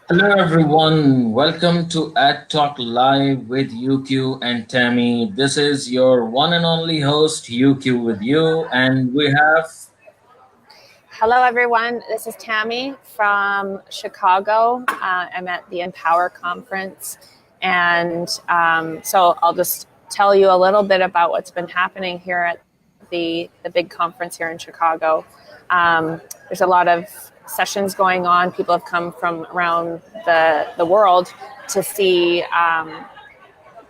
Hello, everyone. Welcome to Ad Talk Live with UQ and Tammy. This is your one and only host, UQ, with you, and we have. Hello, everyone. This is Tammy from Chicago. I'm at the Empower Conference. And so I'll just tell you a little bit about what's been happening here at the big conference here in Chicago. There's a lot of sessions going on. People have come from around the world to see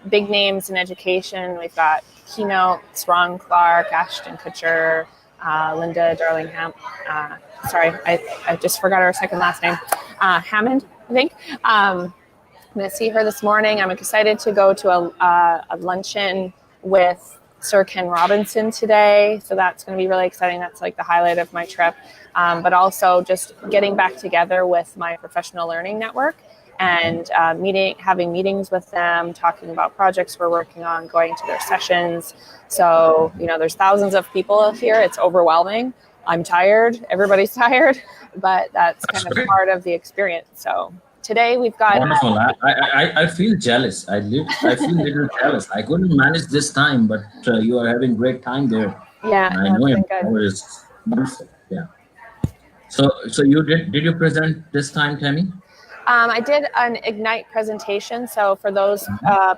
big names in education. We've got keynotes, Ron Clark, Ashton Kutcher, Linda Darlingham. Sorry, I just forgot her second last name. Hammond, I think. I'm going to see her this morning. I'm excited to go to a luncheon with Sir Ken Robinson today. So that's going to be really exciting. That's like the highlight of my trip. But also just getting back together with my professional learning network and having meetings with them, talking about projects we're working on, going to their sessions. So, there's thousands of people here. It's overwhelming. I'm tired. Everybody's tired, but that's kind of part of the experience. So today we've got... Wonderful. I feel jealous. I feel a little jealous. I couldn't manage this time, but you are having great time there. Yeah, I know Empower is wonderful. Yeah. So did you present this time, Tammy? I did an Ignite presentation. So for those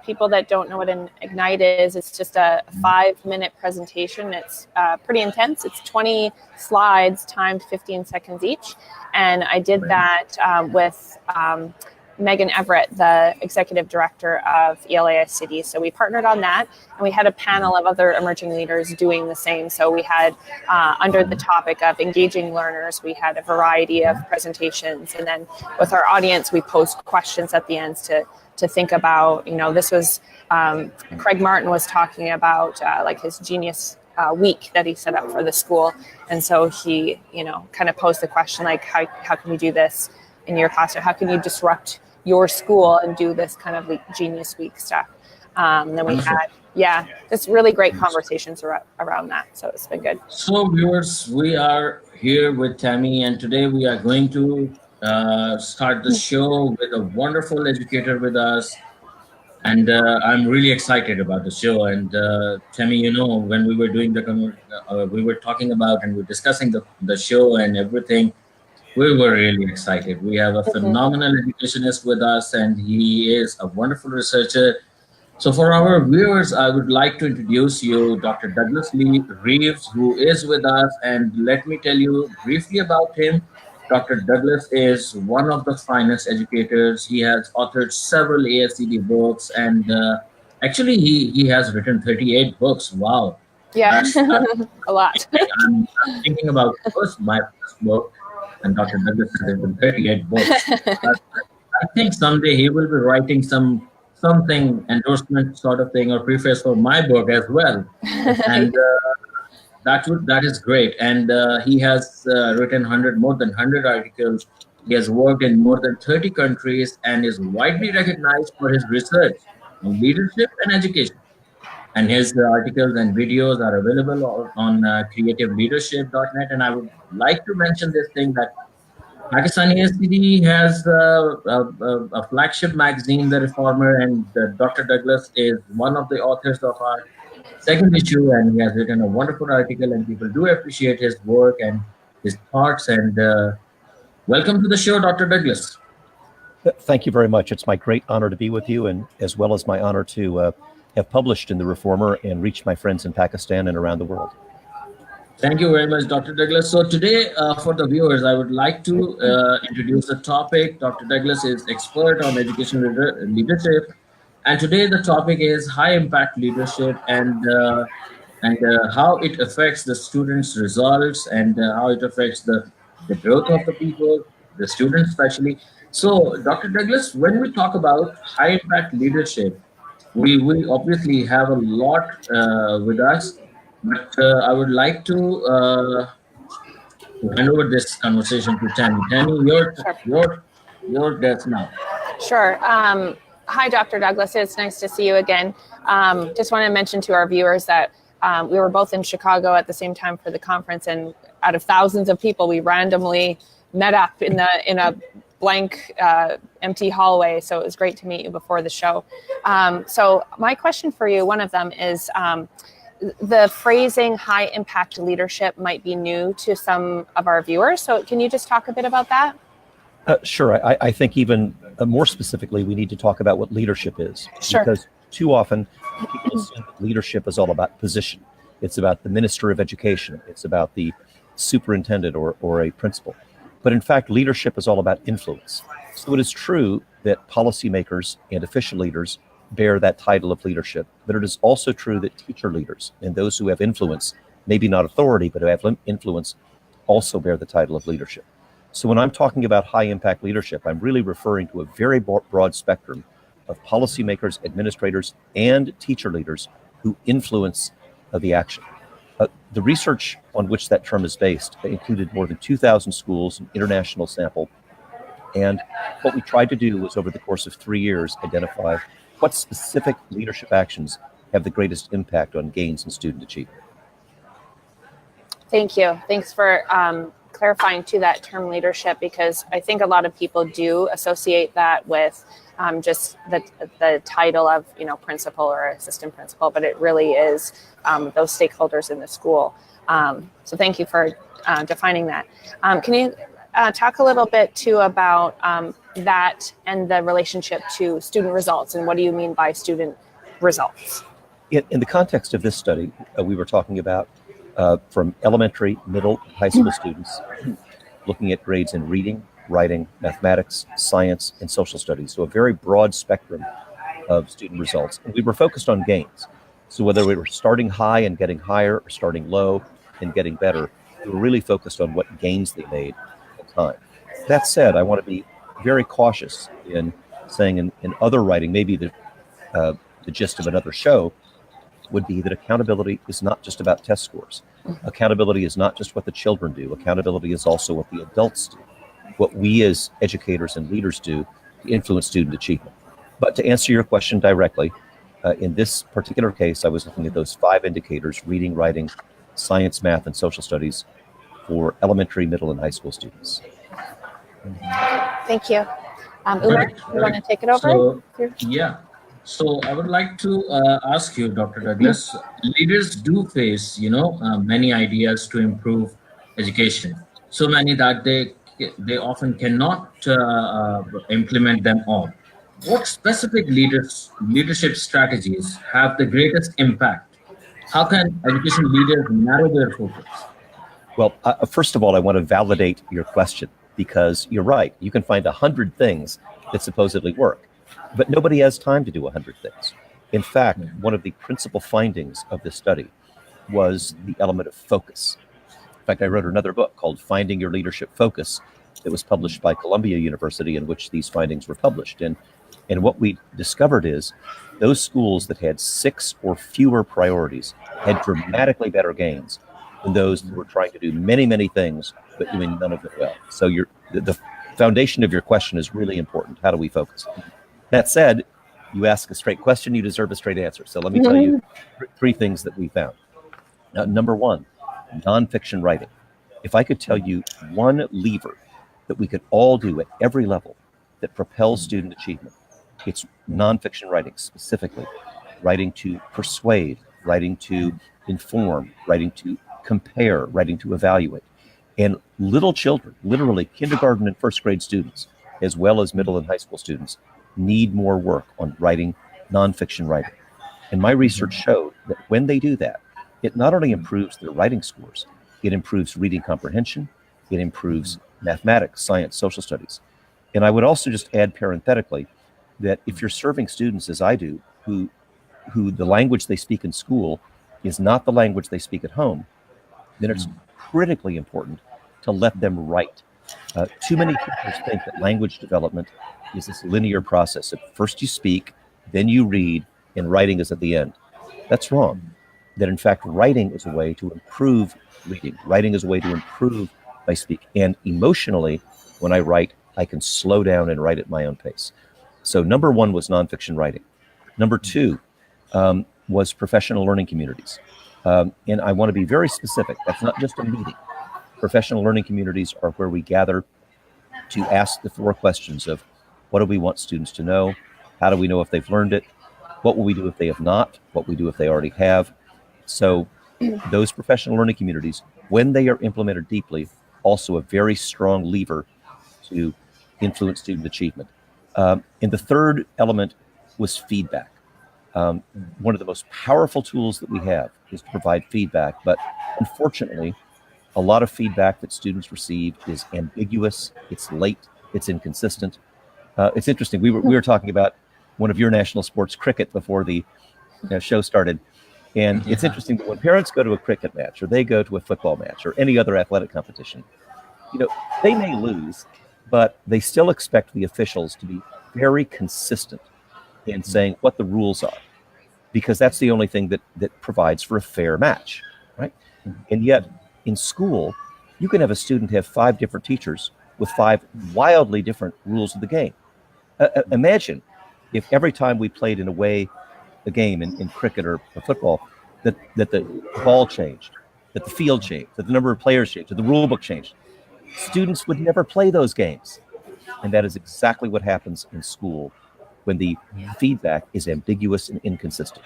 people that don't know what an Ignite is, it's just a 5-minute presentation. It's pretty intense. It's 20 slides timed 15 seconds each. And I did that with Megan Everett, the executive director of ASCD. So we partnered on that, and we had a panel of other emerging leaders doing the same. So we had, under the topic of engaging learners, we had a variety of presentations. And then with our audience, we posed questions at the end to think about, this was, Craig Martin was talking about like his Genius week that he set up for the school. And so he, kind of posed the question, like, how can we do this in your classroom? How can you disrupt your school and do this kind of Genius Week stuff? Then we had, just really great conversations around that. So it's been good. So viewers, we are here with Tammy, and today we are going to start the show with a wonderful educator with us. And I'm really excited about the show. And Tammy, when we were doing we were talking about and we were discussing the show and everything, we were really excited. We have a phenomenal educationist with us, and he is a wonderful researcher. So for our viewers, I would like to introduce you Dr. Douglas Lee Reeves, who is with us. And let me tell you briefly about him. Dr. Douglas is one of the finest educators. He has authored several ASCD books, and actually he has written 38 books. Wow. Yeah, a lot. I'm thinking about my first book, and Dr. Douglas has written 38 books. I think someday he will be writing something endorsement sort of thing or preface for my book as well. And that is great. And he has written more than 100 articles. He has worked in more than 30 countries and is widely recognized for his research in leadership and education. And his articles and videos are available on creativeleadership.net. And I would like to mention this thing that Pakistani ASCD has a flagship magazine, The Reformer, and Dr. Douglas is one of the authors of our second issue, and he has written a wonderful article, and people do appreciate his work and his thoughts. And welcome to the show, Dr. Douglas. Thank you very much. It's my great honor to be with you, and as well as my honor to have published in The Reformer and reached my friends in Pakistan and around the world. Thank you very much, Dr. Douglas. So today, for the viewers, I would like to introduce the topic. Dr. Douglas is expert on education leadership. And today the topic is high impact leadership and how it affects the students' results and how it affects the growth of the people, the students especially. So, Dr. Douglas, when we talk about high impact leadership, we obviously have a lot with us, but I would like to hand over this conversation to Tammy. Tammy, your desk now. Sure. Hi, Dr. Douglas. It's nice to see you again. Just want to mention to our viewers that we were both in Chicago at the same time for the conference, and out of thousands of people, we randomly met up in a blank, empty hallway. So it was great to meet you before the show. So my question for you, one of them is, the phrasing high impact leadership might be new to some of our viewers. So can you just talk a bit about that? Sure. I think even more specifically, we need to talk about what leadership is. Sure. Because too often people assume that leadership is all about position. It's about the minister of education. It's about the superintendent or a principal. But in fact, leadership is all about influence. So it is true that policymakers and official leaders bear that title of leadership, but it is also true that teacher leaders and those who have influence, maybe not authority, but who have influence, also bear the title of leadership. So when I'm talking about high impact leadership, I'm really referring to a very broad spectrum of policymakers, administrators, and teacher leaders who influence the action. The research on which that term is based included more than 2,000 schools, an international sample. And what we tried to do was, over the course of 3 years, identify what specific leadership actions have the greatest impact on gains in student achievement. Thank you. Thanks for clarifying to that term leadership, because I think a lot of people do associate that with just the title of, principal or assistant principal, but it really is those stakeholders in the school. So thank you for defining that. Can you talk a little bit too about that and the relationship to student results, and what do you mean by student results? In the context of this study, we were talking about from elementary, middle, high school students, looking at grades in reading, writing, mathematics, science, and social studies. So a very broad spectrum of student results. And we were focused on gains. So whether we were starting high and getting higher or starting low and getting better, we were really focused on what gains they made at time. That said, I want to be very cautious in saying in other writing, maybe the gist of another show would be that accountability is not just about test scores. Accountability is not just what the children do. Accountability is also what the adults do, what we as educators and leaders do to influence student achievement. But to answer your question directly, in this particular case, I was looking at those 5 indicators: reading, writing, science, math, and social studies for elementary, middle, and high school students. Thank you. Umar, you want to take it over? So, yeah. So I would like to ask you, Dr. Douglas, leaders do face, many ideas to improve education. So many that they often cannot implement them all. What specific leadership strategies have the greatest impact? How can education leaders narrow their focus? Well, first of all, I want to validate your question, because you're right. You can find 100 things that supposedly work, but nobody has time to do 100 things. In fact, one of the principal findings of this study was the element of focus. In fact, I wrote another book called Finding Your Leadership Focus that was published by Columbia University, in which these findings were published. And what we discovered is those schools that had 6 or fewer priorities had dramatically better gains than those that were trying to do many, many things, but doing none of them well. So the foundation of your question is really important. How do we focus? That said, you ask a straight question, you deserve a straight answer. So let me tell you 3 things that we found. Number 1, nonfiction writing. If I could tell you one lever that we could all do at every level that propels student achievement, it's nonfiction writing, specifically writing to persuade, writing to inform, writing to compare, writing to evaluate. And little children, literally kindergarten and first grade students, as well as middle and high school students, need more work on writing, nonfiction writing. And my research showed that when they do that, it not only improves their writing scores, it improves reading comprehension, it improves mathematics, science, social studies. And I would also just add parenthetically that if you're serving students, as I do, who the language they speak in school is not the language they speak at home, then it's critically important to let them write. Too many teachers think that language development is this linear process. At first you speak, then you read, and writing is at the end. That's wrong. That in fact, writing is a way to improve reading. Writing is a way to improve my speak. And emotionally, when I write, I can slow down and write at my own pace. So number 1 was nonfiction writing. Number 2 was professional learning communities. And I want to be very specific. That's not just a meeting. Professional learning communities are where we gather to ask the 4 questions of what do we want students to know? How do we know if they've learned it? What will we do if they have not? What will we do if they already have? So those professional learning communities, when they are implemented deeply, also a very strong lever to influence student achievement. And the third element was feedback. One of the most powerful tools that we have is to provide feedback, but unfortunately, a lot of feedback that students receive is ambiguous, it's late, it's inconsistent. It's interesting. We were talking about one of your national sports, cricket, before the show started. And it's interesting that when parents go to a cricket match or they go to a football match or any other athletic competition, they may lose, but they still expect the officials to be very consistent in saying what the rules are, because that's the only thing that provides for a fair match, right? And yet in school, you can have a student have 5 different teachers with 5 wildly different rules of the game. Imagine if every time we played in a game in cricket or football, that the ball changed, that the field changed, that the number of players changed, that the rule book changed. Students would never play those games. And that is exactly what happens in school when the feedback is ambiguous and inconsistent.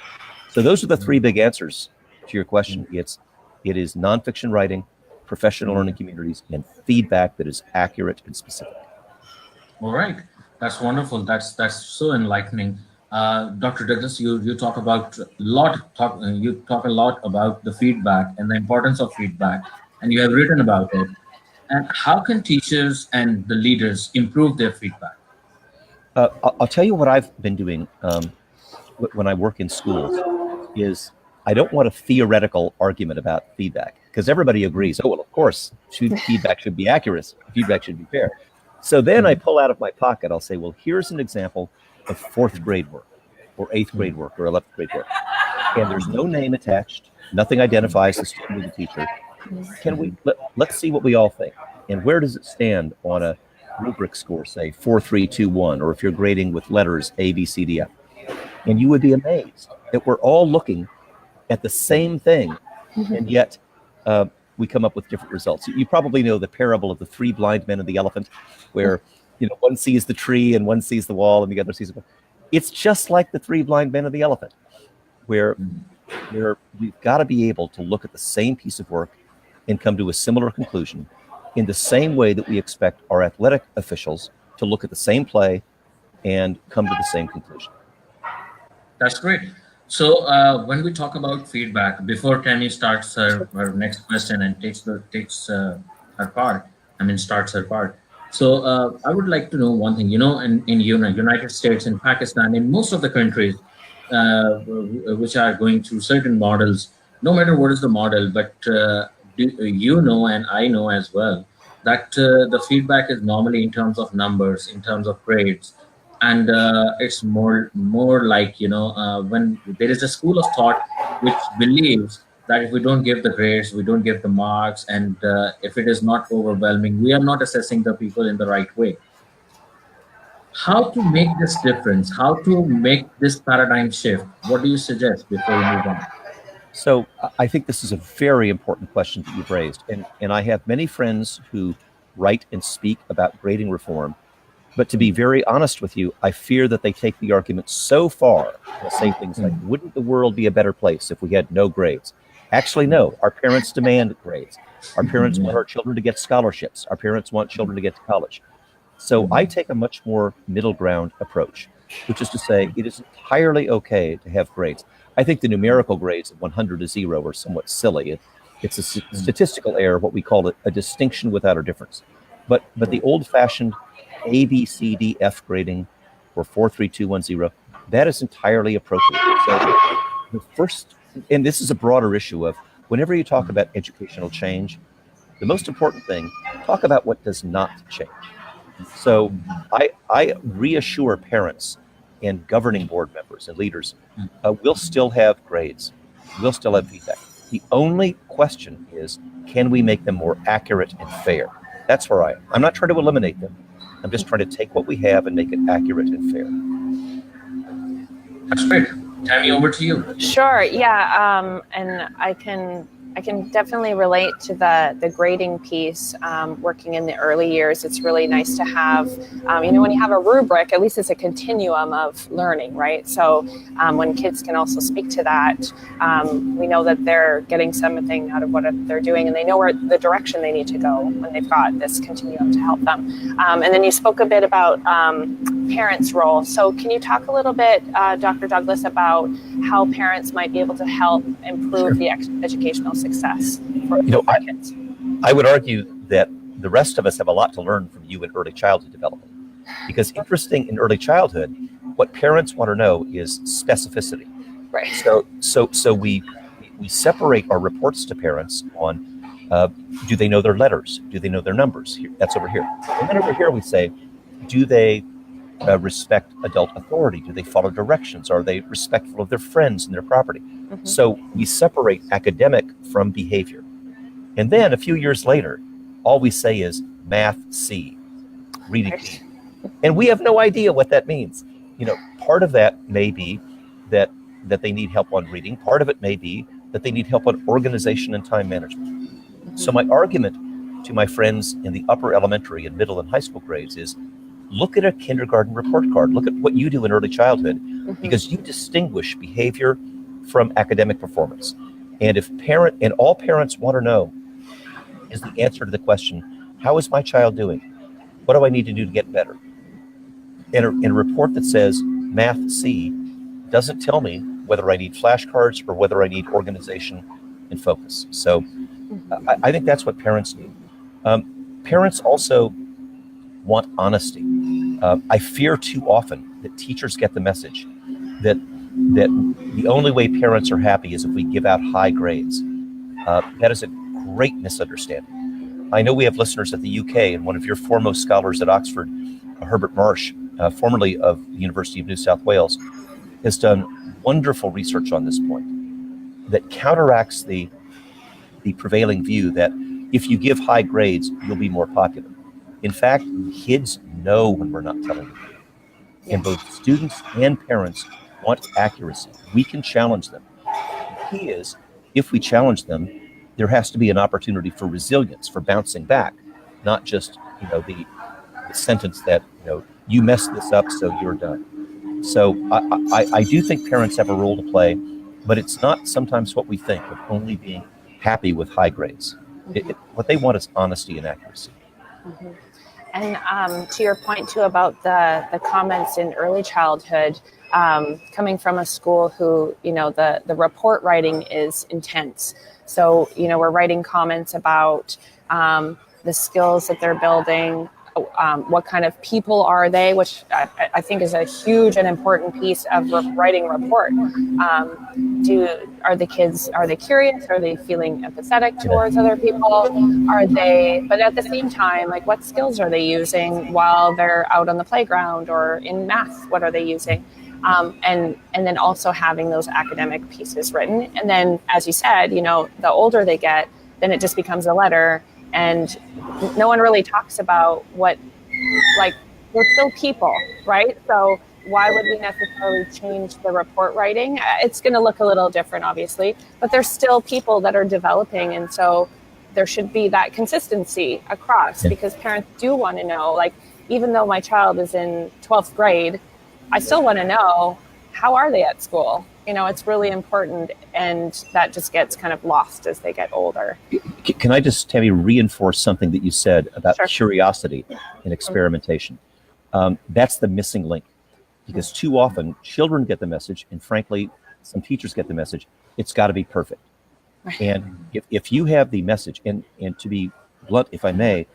So those are the 3 big answers to your question. It is nonfiction writing, professional learning communities, and feedback that is accurate and specific. All right. That's wonderful. That's so enlightening. Dr. Douglas, you talk a lot about the feedback and the importance of feedback, and you have written about it. And how can teachers and the leaders improve their feedback? I'll tell you what I've been doing when I work in schools is I don't want a theoretical argument about feedback, because everybody agrees, oh, well, of course, feedback should be accurate, feedback should be fair. So then I pull out of my pocket, I'll say, well, here's an example of 4th grade work or 8th grade work or 11th grade work. And there's no name attached, nothing identifies the student or the teacher. Let's see what we all think. And where does it stand on a rubric score, say 4, 3, 2, 1, or if you're grading with letters A, B, C, D, F. And you would be amazed that we're all looking at the same thing, and yet we come up with different results. You probably know the parable of the 3 blind men and the elephant, where one sees the tree and one sees the wall and the other sees it. It's just like the 3 blind men and the elephant, where we've got to be able to look at the same piece of work and come to a similar conclusion in the same way that we expect our athletic officials to look at the same play and come to the same conclusion. That's great. So when we talk about feedback, before Tammy starts her next question and starts her part. So I would like to know one thing. In United States, in Pakistan, in most of the countries which are going through certain models, no matter what is the model, but and I know as well that the feedback is normally in terms of numbers, in terms of grades. And it's more like, when there is a school of thought which believes that if we don't give the grades, we don't give the marks, and if it is not overwhelming, we are not assessing the people in the right way. How to make this difference? How to make this paradigm shift? What do you suggest before we move on? So I think this is a very important question that you've raised. And I have many friends who write and speak about grading reform. But to be very honest with you, I fear that they take the argument so far. They'll say things like, wouldn't the world be a better place if we had no grades? Actually, no. Our parents demand grades. Our parents want our children to get scholarships. Our parents want children to get to college. So I take a much more middle ground approach, which is to say it is entirely okay to have grades. I think the numerical grades of 100 to 0 are somewhat silly. It's a statistical error, what we call a distinction without a difference. But the old-fashioned A, B, C, D, F grading or 4, 3, 2, 1, 0, that is entirely appropriate. So the first, and this is a broader issue of whenever you talk about educational change, the most important thing, talk about what does not change. So I reassure parents and governing board members and leaders, we'll still have grades. We'll still have feedback. The only question is, can we make them more accurate and fair? That's where I'm not trying to eliminate them. I'm just trying to take what we have and make it accurate and fair. That's great. Tammy, over to you. Sure. Yeah. And I can I can definitely relate to the grading piece. Working in the early years, it's really nice to have, when you have a rubric, at least it's a continuum of learning, right? So when kids can also speak to that, we know that they're getting something out of what they're doing, and they know where the direction they need to go when they've got this continuum to help them. And then you spoke a bit about parents' role. So can you talk a little bit, Dr. Douglas, about how parents might be able to help improve the educational success for kids? I would argue that the rest of us have a lot to learn from you in early childhood development, because interesting in early childhood, what parents want to know is specificity. Right. So we separate our reports to parents on do they know their letters? Do they know their numbers? That's over here. And then over here we say, do they respect adult authority? Do they follow directions? Are they respectful of their friends and their property? Mm-hmm. So we separate academic from behavior. And then a few years later, all we say is math C, reading B. And we have no idea what that means. Part of that may be that they need help on reading. Part of it may be that they need help on organization and time management. Mm-hmm. So my argument to my friends in the upper elementary and middle and high school grades is, look at a kindergarten report card. Look at what you do in early childhood, mm-hmm. because you distinguish behavior from academic performance. And all parents want to know is the answer to the question, how is my child doing? What do I need to do to get better? And a report that says math C doesn't tell me whether I need flashcards or whether I need organization and focus. So I think that's what parents need. Parents also want honesty. I fear too often that teachers get the message that the only way parents are happy is if we give out high grades. That is a great misunderstanding. I know we have listeners at the UK, and one of your foremost scholars at Oxford, Herbert Marsh, formerly of the University of New South Wales, has done wonderful research on this point that counteracts the prevailing view that if you give high grades, you'll be more popular. In fact, kids know when we're not telling them. And both students and parents want accuracy. We can challenge them. The key is, if we challenge them, there has to be an opportunity for resilience, for bouncing back, not just the sentence that you messed this up, so you're done. So I do think parents have a role to play, but it's not sometimes what we think of only being happy with high grades. What they want is honesty and accuracy. Mm-hmm. And to your point too about the comments in early childhood, coming from a school who, the report writing is intense. So, we're writing comments about the skills that they're building, what kind of people are they, which I think is a huge and important piece of writing a report. Are they curious? Are they feeling empathetic towards other people? But at the same time, like, what skills are they using while they're out on the playground or in math? What are they using? And then also having those academic pieces written. And then, as you said, the older they get, then it just becomes a letter. And no one really talks about we're still people, right? So why would we necessarily change the report writing? It's going to look a little different, obviously, but there's still people that are developing. And so there should be that consistency across, because parents do want to know, even though my child is in 12th grade, I still want to know, how are they at school? It's really important, and that just gets kind of lost as they get older. Can I just, Tammy, reinforce something that you said about curiosity and experimentation? That's the missing link, because too often children get the message, and frankly, some teachers get the message, it's got to be perfect. And if you have the message, and to be blunt, if I may,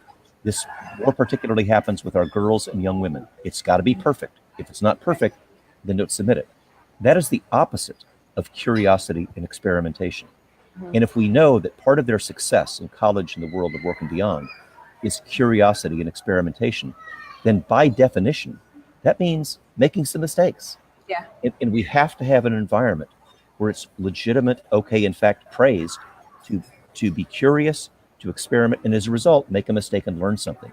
this more particularly happens with our girls and young women. It's got to be perfect. If it's not perfect, then don't submit it. That is the opposite of curiosity and experimentation. Mm-hmm. And if we know that part of their success in college and the world of work and beyond is curiosity and experimentation, then by definition, that means making some mistakes. Yeah. And we have to have an environment where it's legitimate, okay, in fact, praised to be curious, to experiment, and as a result, make a mistake and learn something.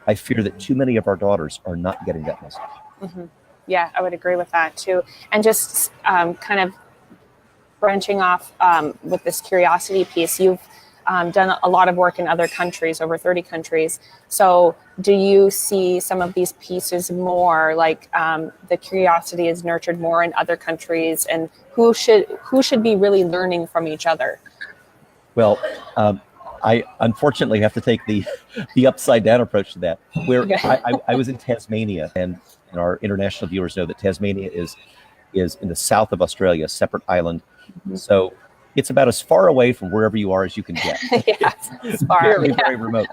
I fear that too many of our daughters are not getting that message. Mm-hmm. Yeah, I would agree with that too. And just kind of branching off with this curiosity piece, you've done a lot of work in other countries, over 30 countries. So do you see some of these pieces more like the curiosity is nurtured more in other countries, and who should be really learning from each other? Well, I unfortunately have to take the upside down approach to that. Where Okay. I was in Tasmania, and our international viewers know that Tasmania is in the south of Australia, a separate island. So it's about as far away from wherever you are as you can get. Yeah, it's far. Very, Yeah. very remote.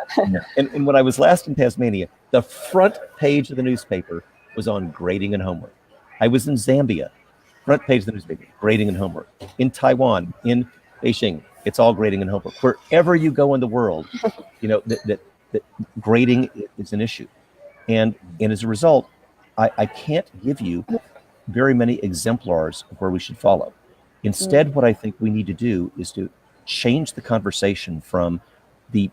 And when I was last in Tasmania, the front page of the newspaper was on grading and homework. I was in Zambia, front page of the newspaper, grading and homework. In Taiwan, in Beijing, it's all grading and homework. Wherever you go in the world, you know, that grading is an issue. And as a result, I can't give you very many exemplars of where we should follow. Instead, what I think we need to do is to change the conversation from the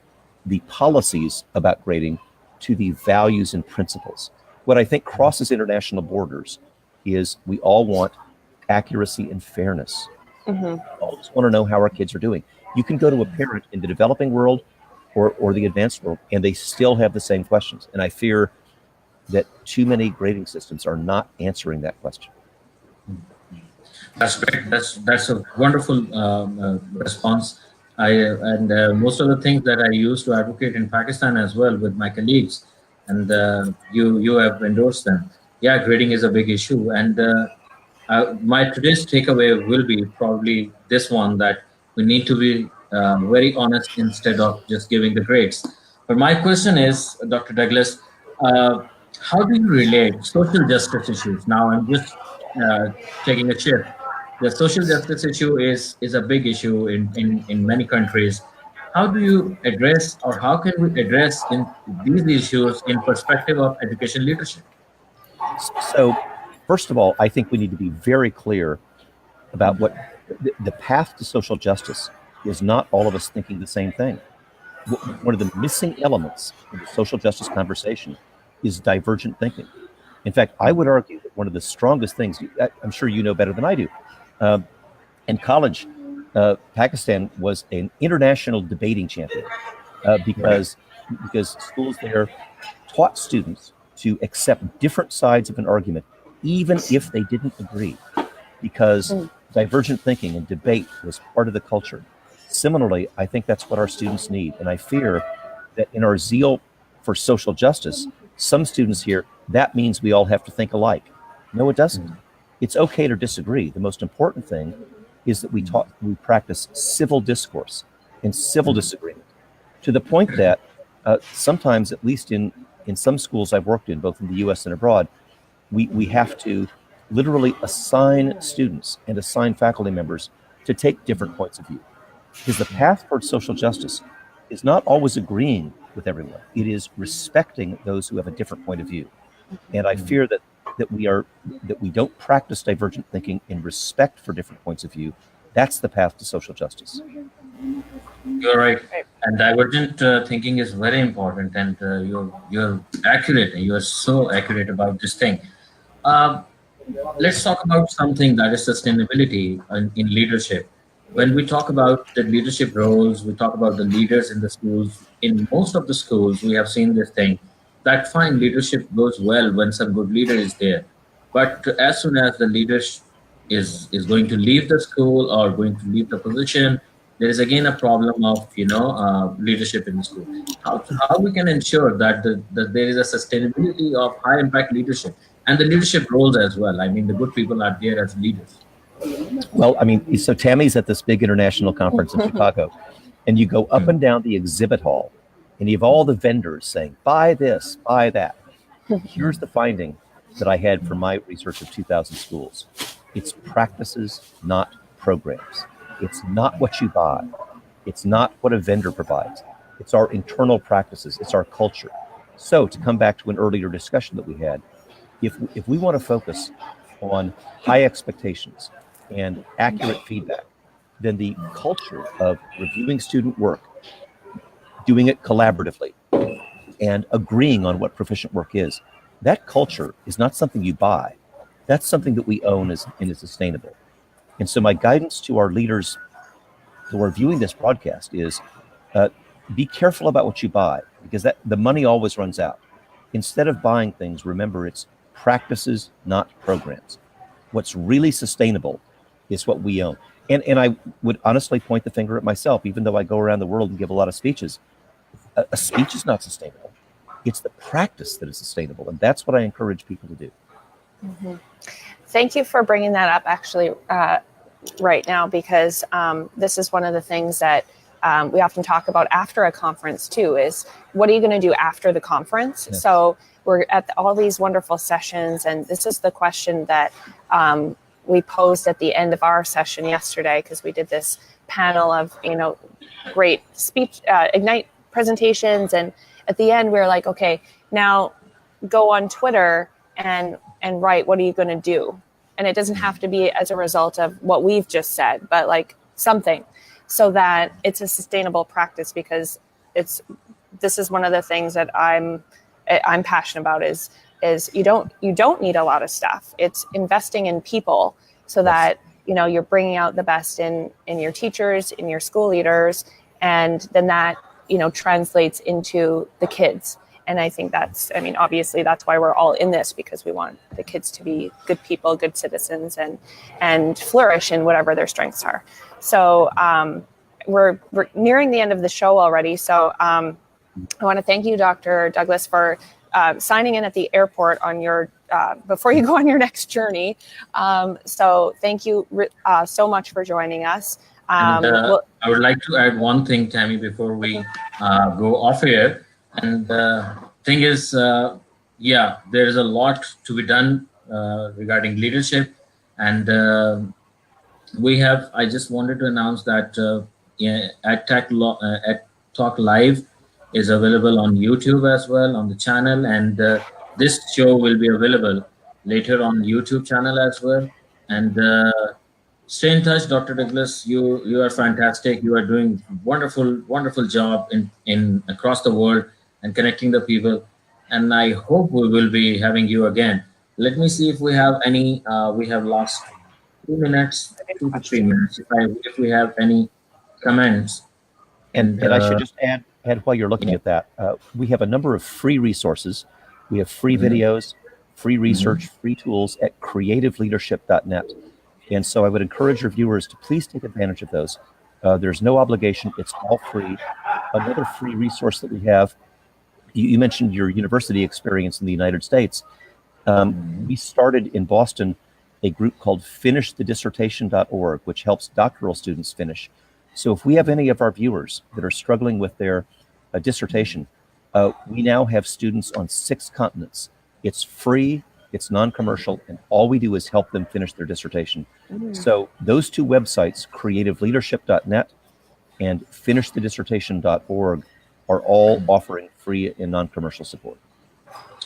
policies about grading to the values and principles. What I think crosses international borders is we all want accuracy and fairness. Mm-hmm. We all just want to know how our kids are doing. You can go to a parent in the developing world or the advanced world, and they still have the same questions. And I fear that too many grading systems are not answering that question. That's great. That's a wonderful response. Most of the things that I used to advocate in Pakistan as well with my colleagues, and you have endorsed them. Yeah, grading is a big issue, and my today's takeaway will be probably this one, that we need to be very honest instead of just giving the grades. But my question is, Dr. Douglas, how do you relate social justice issues? Now I'm just taking a shift. The social justice issue is a big issue in many countries. How do you address, or how can we address these issues in perspective of education leadership? So, first of all, I think we need to be very clear about what the path to social justice is. Not all of us thinking the same thing. One of the missing elements of the social justice conversation is divergent thinking. In fact, I would argue that one of the strongest things, I'm sure you know better than I do, in college, Pakistan was an international debating champion because schools there taught students to accept different sides of an argument, even if they didn't agree, because divergent thinking and debate was part of the culture. Similarly, I think that's what our students need. And I fear that in our zeal for social justice, some students hear that means we all have to think alike. No, it doesn't. It's okay to disagree. The most important thing is that we practice civil discourse and civil disagreement, to the point that sometimes, at least in some schools I've worked in, both in the US and abroad, we have to literally assign students and assign faculty members to take different points of view. Because the path towards social justice is not always agreeing with everyone. It is respecting those who have a different point of view. And I fear that we don't practice divergent thinking in respect for different points of view. That's the path to social justice. You're right. And divergent thinking is very important, and you're accurate. You're so accurate about this thing. Let's talk about something that is sustainability in leadership. When we talk about the leadership roles, we talk about the leaders in the schools. In most of the schools, we have seen this thing, that fine leadership goes well when some good leader is there. But as soon as the leader is going to leave the school or going to leave the position, there is again a problem of leadership in the school. How we can ensure that that there is a sustainability of high impact leadership and the leadership roles as well. I mean, the good people are there as leaders. Well, I mean, so Tammy's at this big international conference in Chicago, and you go up and down the exhibit hall, and you have all the vendors saying, buy this, buy that. Here's the finding that I had from my research of 2,000 schools. It's practices, not programs. It's not what you buy. It's not what a vendor provides. It's our internal practices. It's our culture. So to come back to an earlier discussion that we had, if we want to focus on high expectations and accurate feedback, then the culture of reviewing student work, doing it collaboratively, and agreeing on what proficient work is, that culture is not something you buy. That's something that we own and is sustainable. And so my guidance to our leaders who are viewing this broadcast is be careful about what you buy, because the money always runs out. Instead of buying things, remember it's practices, not programs. What's really sustainable is what we own. And I would honestly point the finger at myself, even though I go around the world and give a lot of speeches. A speech is not sustainable. It's the practice that is sustainable. And that's what I encourage people to do. Mm-hmm. Thank you for bringing that up actually right now, because this is one of the things that we often talk about after a conference too, is what are you going to do after the conference? Yes. So we're at all these wonderful sessions, and this is the question that we posed at the end of our session yesterday, because we did this panel of, great speech, Ignite presentations. And at the end, we were like, okay, now go on Twitter and write, what are you going to do? And it doesn't have to be as a result of what we've just said, but like something, so that it's a sustainable practice, because this is one of the things that I'm passionate about is you don't need a lot of stuff. It's investing in people so that, you're bringing out the best in your teachers, in your school leaders, and then that, translates into the kids. And I think obviously that's why we're all in this, because we want the kids to be good people, good citizens, and flourish in whatever their strengths are. So we're nearing the end of the show already. So I want to thank you, Dr. Douglas, for signing in at the airport on your before you go on your next journey. So thank you so much for joining us. I would like to add one thing, Tammy, before we go off air. And the thing is, there is a lot to be done regarding leadership. And I just wanted to announce that at Talk Live is available on YouTube as well, on the channel. And this show will be available later on YouTube channel as well. And stay in touch, Dr. Douglas. You are fantastic. You are doing wonderful job in across the world and connecting the people. And I hope we will be having you again. Let me see if we have any. We have lost 2 minutes, 2 to 3 minutes. If we have any comments. And I should just add while you're looking at that, we have a number of free resources. We have free videos, free research, free tools at creativeleadership.net. And so I would encourage your viewers to please take advantage of those. There's no obligation. It's all free. Another free resource that we have, you mentioned your university experience in the United States. We started in Boston a group called finishthedissertation.org, which helps doctoral students finish. So if we have any of our viewers that are struggling with their dissertation, we now have students on 6 continents. It's free, it's non-commercial, and all we do is help them finish their dissertation. So those 2 websites, creativeleadership.net and finishthedissertation.org, are all offering free and non-commercial support.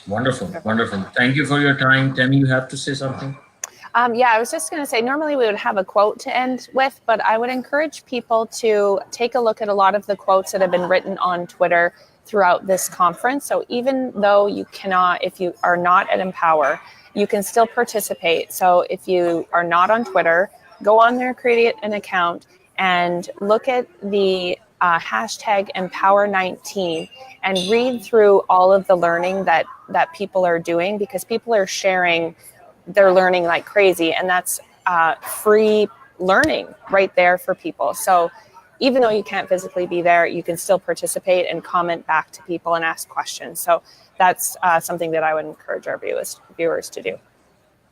Wonderful. Thank you for your time. Tammy, you have to say something? I was just going to say, normally we would have a quote to end with, but I would encourage people to take a look at a lot of the quotes that have been written on Twitter throughout this conference. So even though if you are not at Empower, you can still participate. So if you are not on Twitter, go on there, create an account, and look at the hashtag Empower19 and read through all of the learning that people are doing, because people are sharing their learning like crazy, and that's free learning right there for people. So even though you can't physically be there, you can still participate and comment back to people and ask questions. So that's something that I would encourage our viewers to do.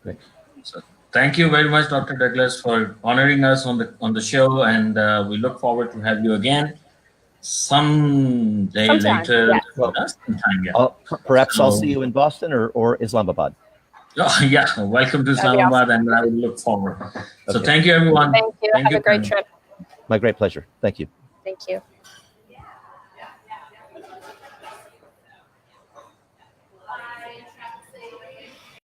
Great. So thank you very much, Dr. Douglas, for honoring us on the show, and we look forward to have you again sometime later. Yeah. Perhaps I'll see you in Boston or Islamabad. Oh, yeah, welcome to Islamabad, awesome. And I will look forward. So thank you, everyone. Thank you. Have a great trip. My great pleasure. Thank you. Thank you.